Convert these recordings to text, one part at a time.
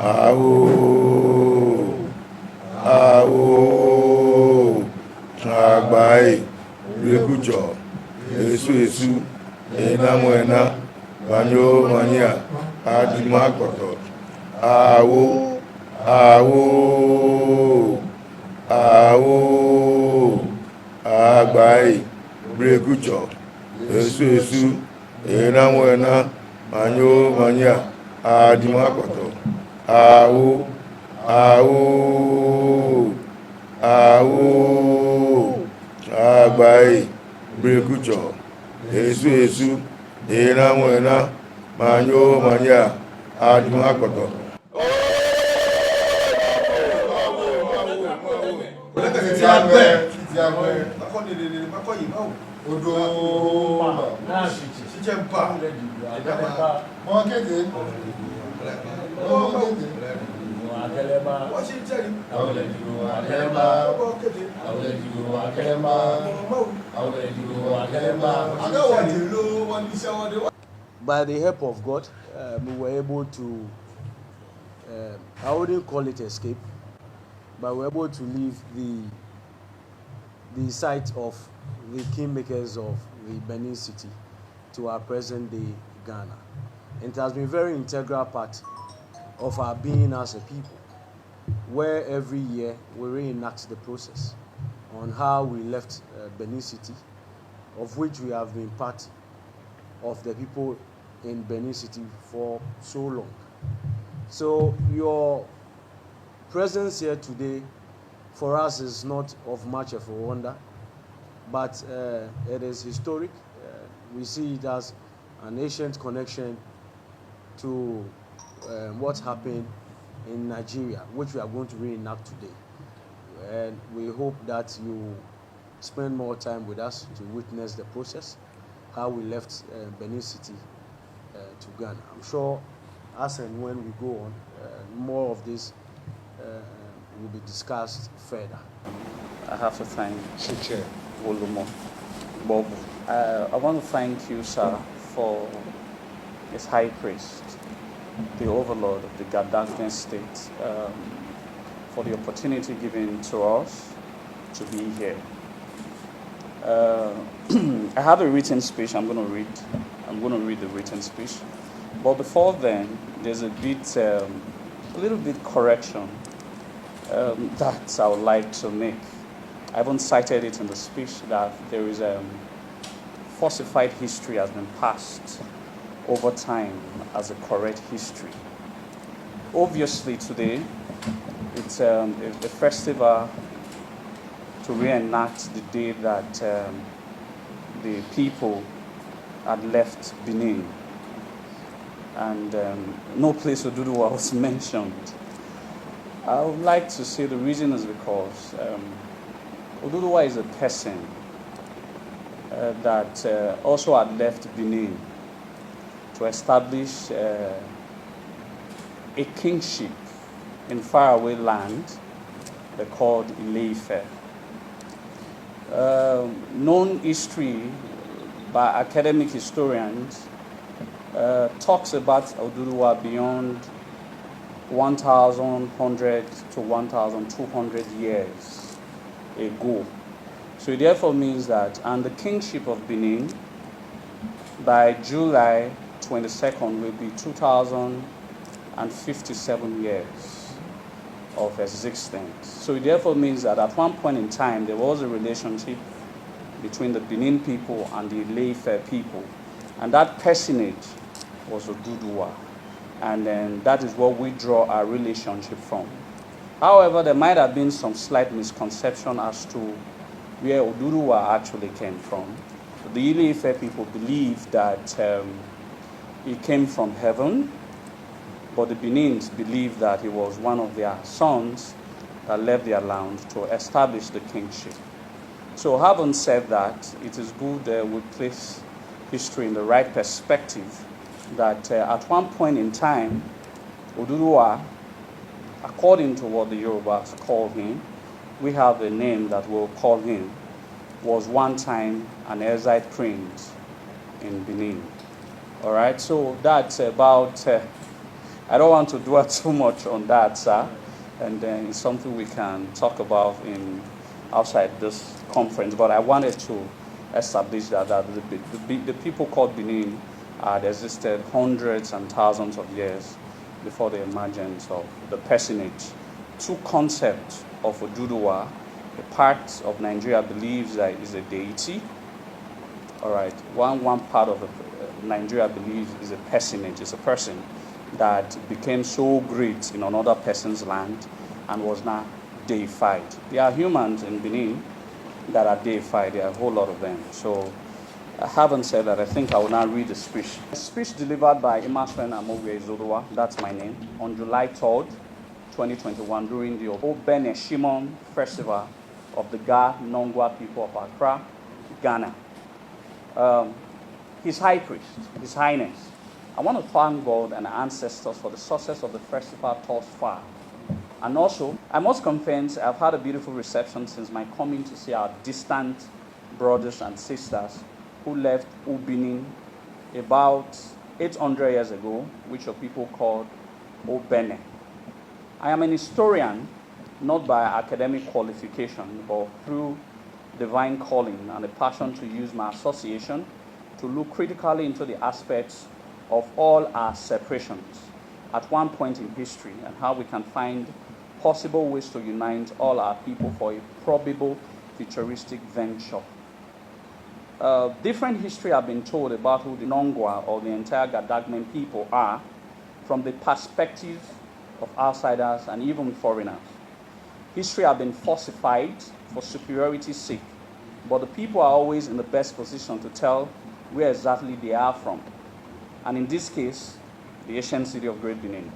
Awo, awo, agbai, rekucho, esu, enamwena, manyo mania, adimakoto. Awo, awo, awo, agbai, rekucho, esu, enamwena, manyo mania, adimakoto. Awo, awo, awo, agbai, brekucho, esu, enamwena, manyo mania, adimakoto. By the help of God, we were able to, I wouldn't call it escape, but we were able to leave the site of the kingmakers of the Benin city to our present day Ghana. It has been a very integral part of our being as a people, where every year we reenact the process on how we left Benin city, of which we have been part of the people in Benin city for so long. So your presence here today for us is not of much of a wonder, but it is historic. We see it as an ancient connection to what happened in Nigeria, which we are going to reenact today. And we hope that you spend more time with us to witness the process, how we left Benin City to Ghana. I'm sure as and when we go on, more of this will be discussed further. I have to thank Chair Wolumo Bob. I want to thank you, sir, for His High Priest, the Overlord of the Gaddafian state, for the opportunity given to us to be here. I have a written speech I'm going to read. I'm going to read the written speech. But before then, there's a little bit correction that I would like to make. I haven't cited it in the speech that there is falsified history has been passed over time as a correct history. Obviously today, it's a festival to reenact the day that the people had left Benin. And no place Oduduwa was mentioned. I would like to say the reason is because Oduduwa is a person that also had left Benin to establish a kingship in faraway land called Ile-Ife. Known history by academic historians talks about Oduduwa beyond 1,100 to 1,200 years ago. So it therefore means that, and the kingship of Benin by July 22nd will be 2,057 years of existence. So it therefore means that at one point in time there was a relationship between the Benin people and the Ile-Ife people, and that personage was Oduduwa. And then that is what we draw our relationship from. However, there might have been some slight misconception as to where Oduduwa actually came from. The Ile-Ife people believe that he came from heaven, but the Benins believe that he was one of their sons that left their land to establish the kingship. So having said that, it is good we place history in the right perspective, that at one point in time, Oduduwa, according to what the Yorubas call him, we have a name that we'll call him, was one time an exiled prince in Benin. All right, so that's about, I don't want to dwell too much on that, sir. And then it's something we can talk about outside this conference. But I wanted to establish that the people called Benin had existed hundreds and thousands of years before the emergence of the personage. Two concepts of Oduduwa. A part of Nigeria believes that is a deity. All right, one part of Nigeria believes is a personage, is a person that became so great in another person's land and was now deified. There are humans in Benin that are deified. There are a whole lot of them. So I haven't said that. I think I will now read the speech. A speech delivered by Emerson Amogwe Zodowa, that's my name, on July 3rd, 2021 during the Benin Shimon Festival of the Ga Nongwa people of Accra, Ghana. His High Priest, His Highness, I want to thank God and our ancestors for the success of the festival thus far. And also, I must confess, I've had a beautiful reception since my coming to see our distant brothers and sisters who left Benin about 800 years ago, which your people called Benin. I am an historian, not by academic qualification, but through divine calling and a passion to use my association to look critically into the aspects of all our separations at one point in history and how we can find possible ways to unite all our people for a probable futuristic venture. Different history have been told about who the Nongwa or the entire Gadagmen people are from the perspective of outsiders and even foreigners. History have been falsified for superiority's sake, but the people are always in the best position to tell where exactly they are from. And in this case, the ancient city of Great Benin.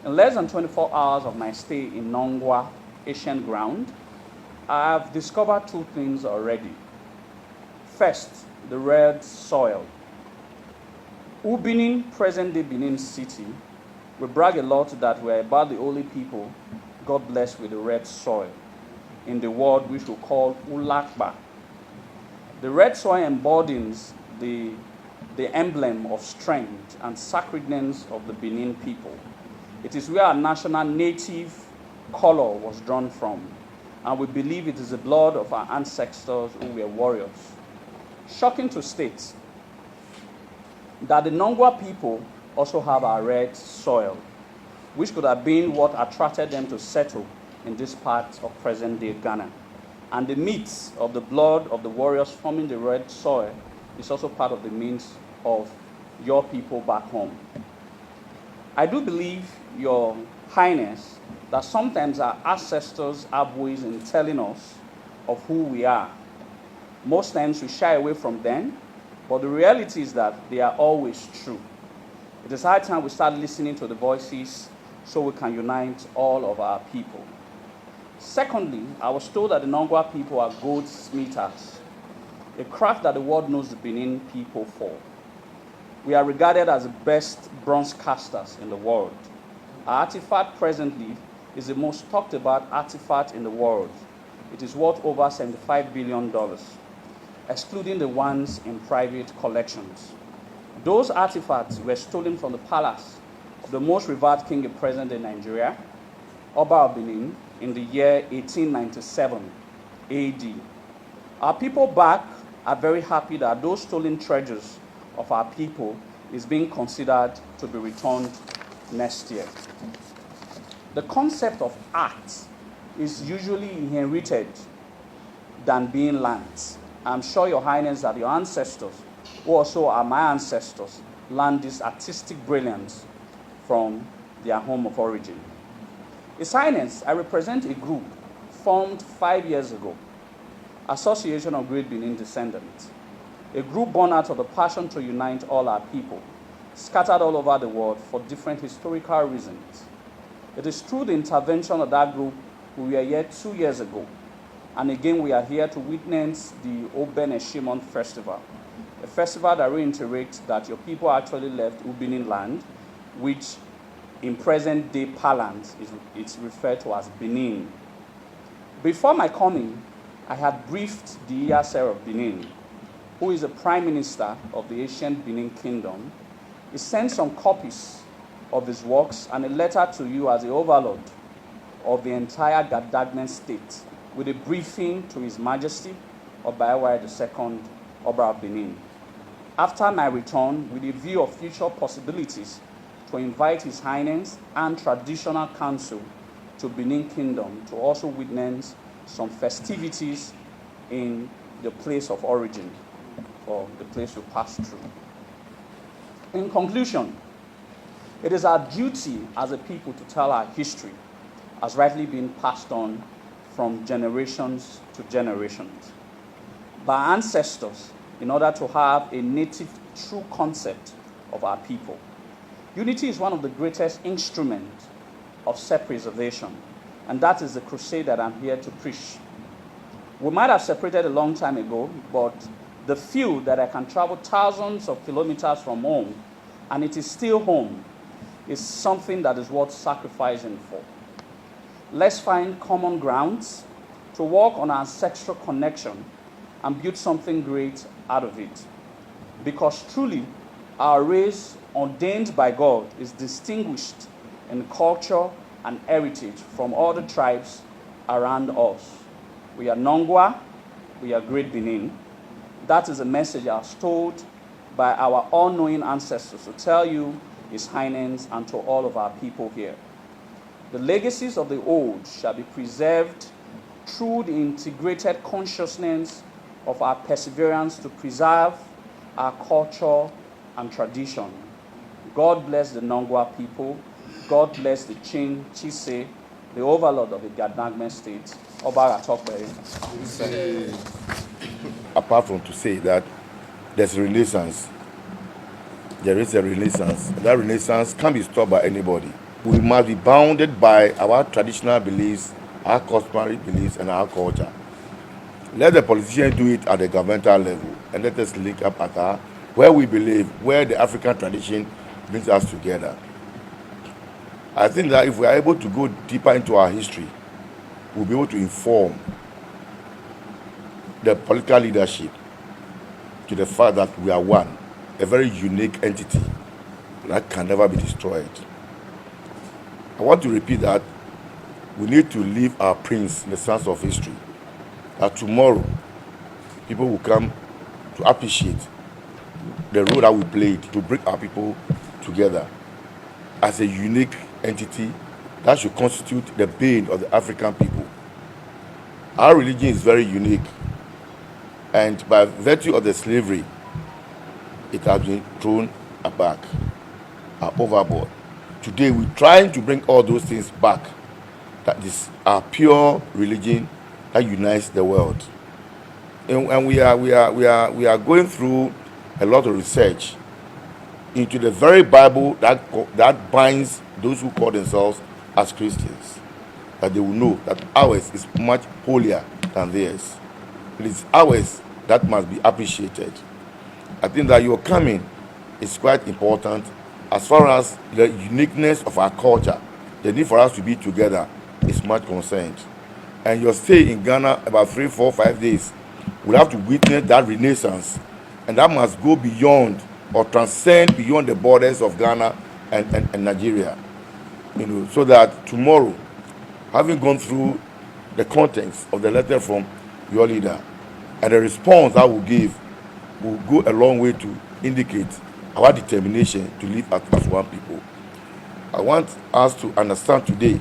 In less than 24 hours of my stay in Nongwa, ancient ground, I have discovered two things already. First, the red soil. Benin, present-day Benin city, we brag a lot that we're about the only people God blessed with the red soil in the world which we call Ulakba. The red soil embodies the emblem of strength and sacredness of the Benin people. It is where our national native color was drawn from, and we believe it is the blood of our ancestors who were warriors. Shocking to state that the Nongwa people also have a red soil, which could have been what attracted them to settle in this part of present-day Ghana. And the myths of the blood of the warriors forming the red soil is also part of the means of your people back home. I do believe, Your Highness, that sometimes our ancestors have ways in telling us of who we are. Most times we shy away from them, but the reality is that they are always true. It is high time we start listening to the voices so we can unite all of our people. Secondly, I was told that the Nongwa people are goldsmithers, a craft that the world knows the Benin people for. We are regarded as the best bronze casters in the world. Our artifact presently is the most talked about artifact in the world. It is worth over $75 billion, excluding the ones in private collections. Those artifacts were stolen from the palace of the most revered king in present-day Nigeria, Oba of Benin, in the year 1897 AD. Our people back are very happy that those stolen treasures of our people is being considered to be returned next year. The concept of art is usually inherited than being learned. I'm sure, Your Highness, that your ancestors, who also are my ancestors, learned this artistic brilliance from their home of origin. His Highness, I represent a group formed 5 years ago, Association of Great Benin Descendants, a group born out of the passion to unite all our people, scattered all over the world for different historical reasons. It is through the intervention of that group we were here 2 years ago, and again we are here to witness the Benin Shimon Festival, a festival that reiterates that your people actually left Benin land, which in present-day parlance it's referred to as Benin. Before my coming, I had briefed the Iyase of Benin, who is the Prime Minister of the ancient Benin Kingdom. He sent some copies of his works, and a letter to you as the overlord of the entire Gadagmen state, with a briefing to His Majesty Obaiwai II, Oba of Benin. After my return, with a view of future possibilities, to invite His Highness and Traditional Council to Benin Kingdom to also witness some festivities in the place of origin, or the place you pass through. In conclusion, it is our duty as a people to tell our history as rightly being passed on from generations to generations by ancestors in order to have a native true concept of our people. Unity is one of the greatest instruments of self-preservation, and that is the crusade that I'm here to preach. We might have separated a long time ago, but the feel that I can travel thousands of kilometers from home, and it is still home, is something that is worth sacrificing for. Let's find common grounds to work on our ancestral connection and build something great out of it. Because truly, our race, ordained by God, is distinguished in culture and heritage from all the tribes around us. We are Nongwa, we are Great Benin. That is a message I was told by our all-knowing ancestors to tell you, His Highness, and to all of our people here. The legacies of the old shall be preserved through the integrated consciousness of our perseverance to preserve our culture and tradition. God bless the Nongwa people. God bless the Chin Chise, the overlord of the Gadagmen state, Oba Atokwe. Apart from to say that there's a renaissance, there is a renaissance. That renaissance can't be stopped by anybody. We must be bounded by our traditional beliefs, our customary beliefs, and our culture. Let the politicians do it at the governmental level, and let us link up at our, where we believe, where the African tradition brings us together. I think that if we are able to go deeper into our history, we'll be able to inform the political leadership to the fact that we are one, a very unique entity that can never be destroyed. I want to repeat that we need to leave our prints in the sands of history, that tomorrow people will come to appreciate the role that we played to bring our people together as a unique entity that should constitute the bane of the African people. Our religion is very unique, and by virtue of the slavery, it has been thrown aback, overboard. Today, we're trying to bring all those things back. That is our pure religion that unites the world, and we are going through a lot of research into the very Bible that binds those who call themselves as Christians, that they will know that ours is much holier than theirs. It is ours that must be appreciated. I think that your coming is quite important as far as the uniqueness of our culture, the need for us to be together is much concerned. And your stay in Ghana about 3, 4, 5 days will have to witness that renaissance, and that must go beyond or transcend beyond the borders of Ghana and Nigeria. So that tomorrow, having gone through the contents of the letter from your leader and the response I will give will go a long way to indicate our determination to live as one people. I want us to understand today,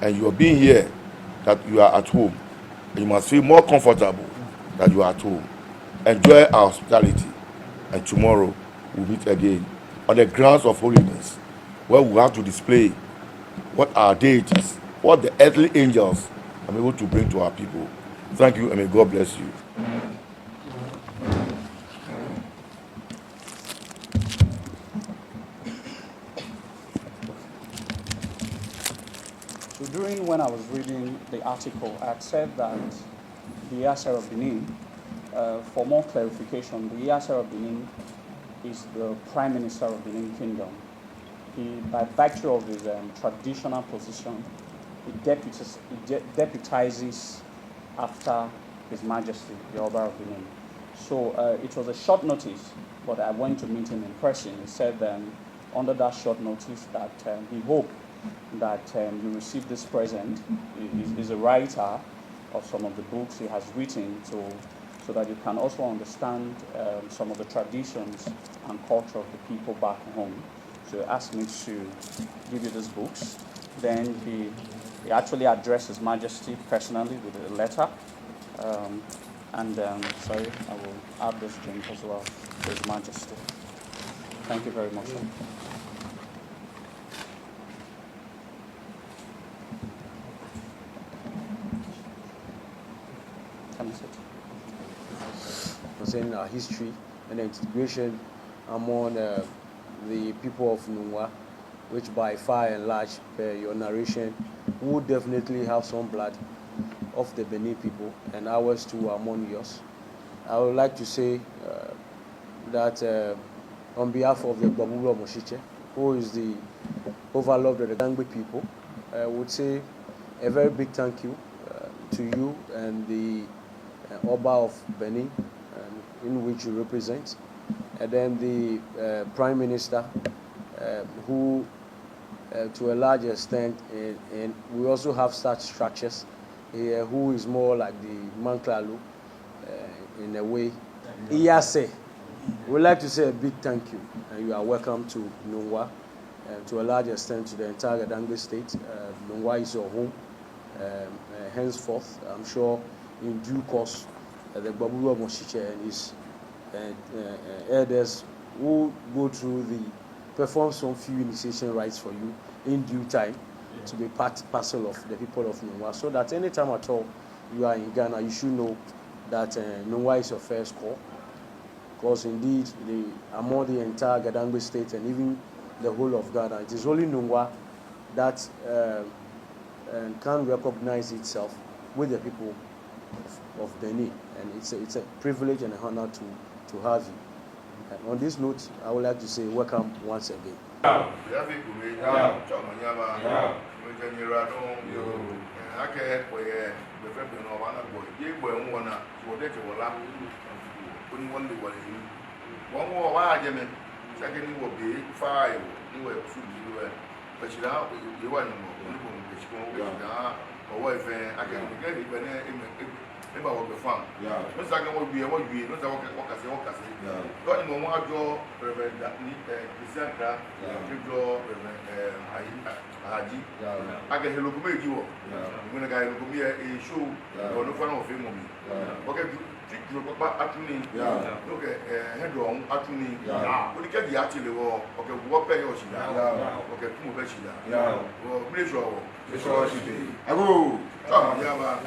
and you are being here, that you are at home. You must feel more comfortable that you are at home. Enjoy our hospitality, and tomorrow we'll meet again on the grounds of holiness, where we have to display what our deities, what the earthly angels are able to bring to our people. Thank you, and may God bless you. So during when I was reading the article, I had said that the Yasser of Benin, for more clarification, the Yasser of Benin is the Prime Minister of Benin Kingdom. He, by virtue of his traditional position, he deputizes after His Majesty, the Oba of Benin. So it was a short notice, but I went to meet him in person. He said, under that short notice that he hoped that you receive this present. He's a writer of some of the books he has written, so that you can also understand some of the traditions and culture of the people back home. So he asked me to give you these books. Then he actually addressed His Majesty personally with a letter. Sorry, I will add this drink as well to His Majesty. Thank you very much. Can I sit? Concerning our history and the integration among the people of Nungwa, which by far and large, per your narration, would definitely have some blood of the Benin people, and ours too among yours. I would like to say that on behalf of the Babulo Moshiche, who is the overlord of the Gangbe people, I would say a very big thank you to you and the Oba of Benin, in which you represent, and then the Prime Minister, who to a large extent, and we also have such structures here, who is more like the Manklalu in a way. Iyase, we'd like to say a big thank you, and you are welcome to Nungwa, to a large extent to the entire Gadangbe state. Nungwa is your home. Henceforth, I'm sure in due course, the Baburu Moshiche and his elders will go through perform some few initiation rites for you in due time to be parcel of the people of Nungwa, so that any time at all you are in Ghana, you should know that Nungwa is your first call, because indeed among the entire Gadangbe state and even the whole of Ghana, it is only Nungwa that can recognize itself with the people of Benin, and it's a privilege and an honor to have you. And on this note, I would like to say welcome once again. Remember what the farm. Yeah. Most like what we not what can say. God in one draw Reverend Christian Craft, draw Reverend Haji. I can help you. When a guy will be a show or no fun of him. Okay, treat back at me. Look at head on at me. When you get the actually war, okay, what pay your shida? Okay, two beshida. Well, please roll. It's all she did. I go. Odoma.